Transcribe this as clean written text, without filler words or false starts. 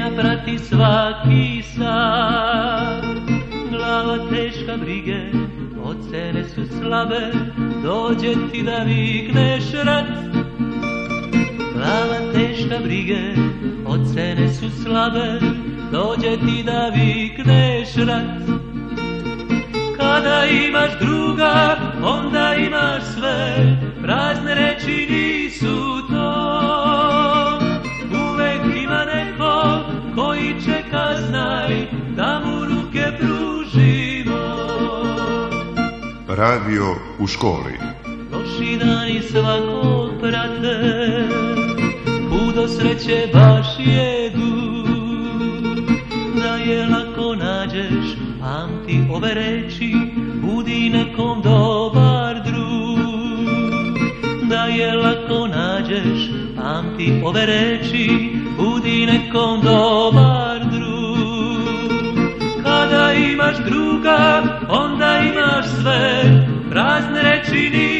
ga prati svaki sat. Glava teška brige, ocene su slabe, dođe ti da vikneš rat. Glava teška brige, ocene su slabe, dođe ti da vikneš rat. Kada imaš druga, onda imaš sve, prazne reči nisu to. Uvek ima neko koji čeka, znaj, da mu ruke pružimo. Radio u školi. Loši dani svakog prate, put do sreće baš jedu. Da je lako nađeš, pamti ove reči, budi nekom dobar drug. Da je lako nađeš, pamti ove reči, budi nekom dobar drug. Kada imaš druga, onda imaš sve, prazne reči ni